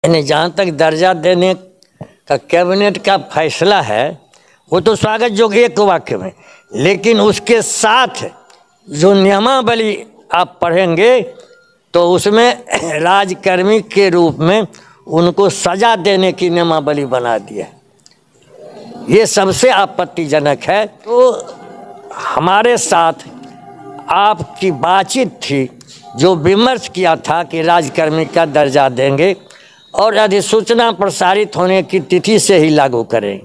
यानी जहाँ तक दर्जा देने का कैबिनेट का फैसला है वो तो स्वागत योग्य एक वाक्य में, लेकिन उसके साथ जो नियमावली आप पढ़ेंगे तो उसमें राजकर्मी के रूप में उनको सजा देने की नियमावली बना दी है। ये सबसे आपत्तिजनक है। तो हमारे साथ आपकी बातचीत थी, जो विमर्श किया था कि राजकर्मी का दर्जा देंगे और अधिसूचना प्रसारित होने की तिथि से ही लागू करें,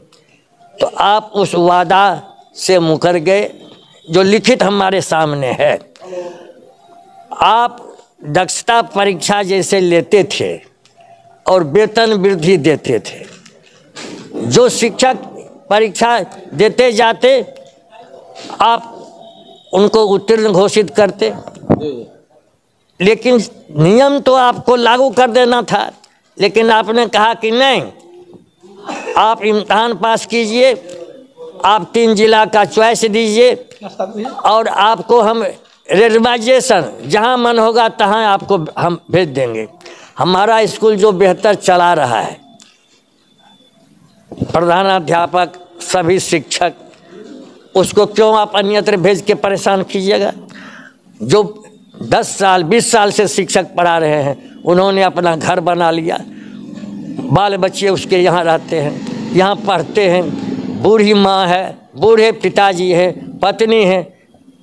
तो आप उस वादा से मुकर गए जो लिखित हमारे सामने है। आप दक्षता परीक्षा जैसे लेते थे और वेतन वृद्धि देते थे, जो शिक्षक परीक्षा देते जाते आप उनको उत्तीर्ण घोषित करते, लेकिन नियम तो आपको लागू कर देना था, लेकिन आपने कहा कि नहीं, आप इम्तहान पास कीजिए, आप 3 जिला का चॉइस दीजिए और आपको हम रेडमाइजेशन जहाँ मन होगा तहाँ आपको हम भेज देंगे। हमारा स्कूल जो बेहतर चला रहा है, प्रधानाध्यापक सभी शिक्षक, उसको क्यों आप अन्यत्र भेज के परेशान कीजिएगा। जो 10 साल 20 साल से शिक्षक पढ़ा रहे हैं, उन्होंने अपना घर बना लिया, बाल बच्चे उसके यहाँ रहते हैं, यहाँ पढ़ते हैं, बूढ़ी माँ है, बूढ़े पिताजी हैं, पत्नी है,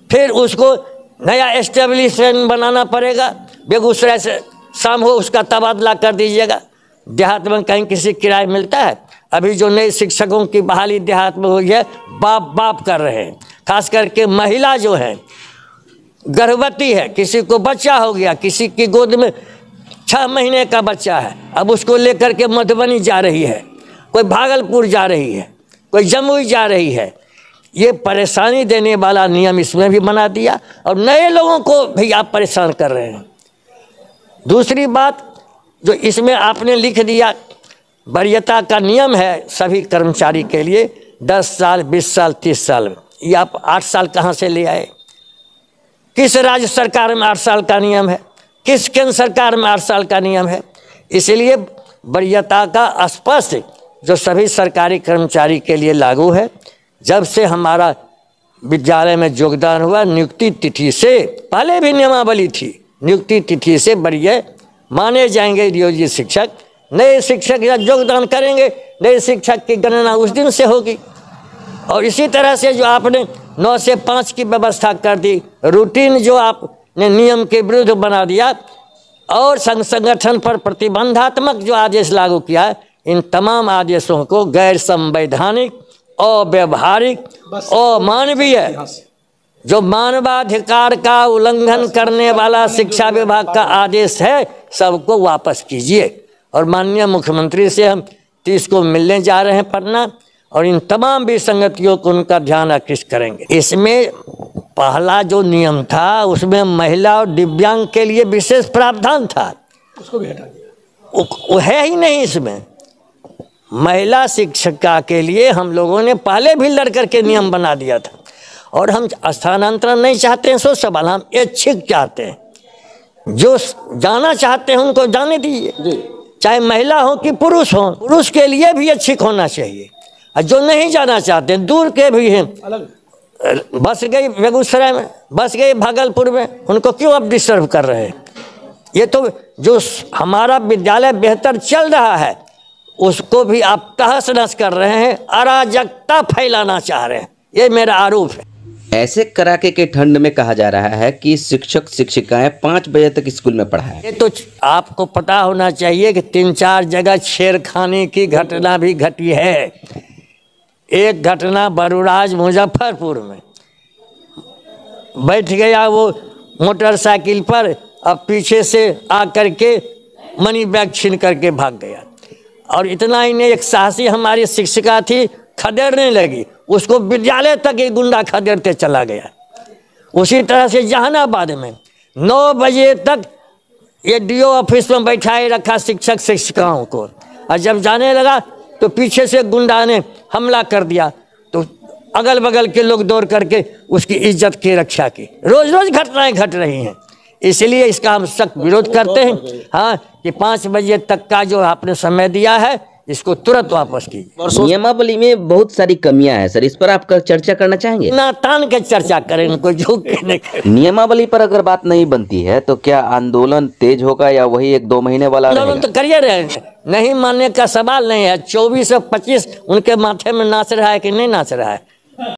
फिर उसको नया एस्टेब्लिशमेंट बनाना पड़ेगा। बेगूसराय से शाम हो उसका तबादला कर दीजिएगा। देहात में कहीं किसी किराए मिलता है? अभी जो नए शिक्षकों की बहाली देहात में हुई है, बाप बाप कर रहे हैं। खास करके महिला जो है गर्भवती है, किसी को बच्चा हो गया, किसी की गोद में 6 महीने का बच्चा है, अब उसको लेकर के मधुबनी जा रही है, कोई भागलपुर जा रही है, कोई जमुई जा रही है। ये परेशानी देने वाला नियम इसमें भी बना दिया और नए लोगों को भी आप परेशान कर रहे हैं। दूसरी बात जो इसमें आपने लिख दिया, वरीयता का नियम है सभी कर्मचारी के लिए 10 साल 20 साल 30 साल, ये आप 8 साल कहाँ से ले आए? किस राज्य सरकार में 8 साल का नियम है? किस केंद्र सरकार में 8 साल का नियम है? इसलिए वरीयता का स्पष्ट जो सभी सरकारी कर्मचारी के लिए लागू है। जब से हमारा विद्यालय में योगदान हुआ, नियुक्ति तिथि से पहले भी नियमावली थी, नियुक्ति तिथि से वरीय माने जाएंगे नियोजित शिक्षक। नए शिक्षक जब योगदान करेंगे, नए शिक्षक की गणना उस दिन से होगी। और इसी तरह से जो आपने 9 से 5 की व्यवस्था कर दी, रूटीन जो आपने नियम के विरुद्ध बना दिया और संगठन पर प्रतिबंधात्मक जो आदेश लागू किया, इन तमाम आदेशों को गैर संवैधानिक, अव्यवहारिक, अमानवीय, जो मानवाधिकार का उल्लंघन करने वाला शिक्षा विभाग का आदेश है, सबको वापस कीजिए। और माननीय मुख्यमंत्री से हम 30 को मिलने जा रहे हैं पटना, और इन तमाम विसंगतियों को उनका ध्यान आकृष्ट करेंगे। इसमें पहला जो नियम था उसमें महिला और दिव्यांग के लिए विशेष प्रावधान था, उसको भी हटा दिया। वो है ही नहीं इसमें। महिला शिक्षिका के लिए हम लोगों ने पहले भी लड़ करके नियम बना दिया था, और हम स्थानांतरण नहीं चाहते हैं, सो सवाल हम ऐच्छिक चाहते हैं। जो जाना चाहते हैं उनको जाने दीजिए, चाहे महिला हो कि पुरुष हो। पुरुष के लिए भी ऐच्छिक होना चाहिए, और जो नहीं जाना चाहते दूर के भी हैं, बस गई बेगूसराय में, बस गई भागलपुर में, उनको क्यों आप डिस्टर्ब कर रहे हैं? ये तो जो हमारा विद्यालय बेहतर चल रहा है उसको भी आप तहस नहस कर रहे हैं, अराजकता फैलाना चाह रहे हैं, ये मेरा आरोप है। ऐसे कड़ाके के ठंड में कहा जा रहा है कि शिक्षक शिक्षिकाएं 5 बजे तक स्कूल में पढ़ाएं। ये तो आपको पता होना चाहिए कि 3-4 जगह छेड़खानी की घटना भी घटी है। एक घटना बरूराज मुजफ्फरपुर में, बैठ गया वो मोटरसाइकिल पर, अब पीछे से आकर के मनी बैग छीन करके भाग गया। और इतना ही नहीं, एक साहसी हमारी शिक्षिका थी, खदेड़ने लगी, उसको विद्यालय तक ये गुंडा खदेड़ते चला गया। उसी तरह से जहानाबाद में 9 बजे तक ये डीओ ऑफिस में बैठाए रखा शिक्षक शिक्षिकाओं को, और जब जाने लगा तो पीछे से गुंडा ने हमला कर दिया, तो अगल बगल के लोग दौड़ करके उसकी इज्जत की रक्षा की। रोज रोज घटनाएं घट रही हैं। इसलिए इसका हम सख्त विरोध करते हैं। हाँ, कि 5 बजे तक का जो आपने समय दिया है इसको तुरंत वापस कीजिए। नियमावली में बहुत सारी कमियां हैं सर, इस पर आप चर्चा करना चाहेंगे? ना तान के चर्चा करें, कोई झूठ के नहीं करें। नियमावली पर अगर बात नहीं बनती है तो क्या आंदोलन तेज होगा या वही 1-2 महीने वाला आंदोलन तो करिए रहे, नहीं मानने का सवाल नहीं है। 24 और 25 उनके माथे में नाच रहा है कि नहीं नाच रहा है?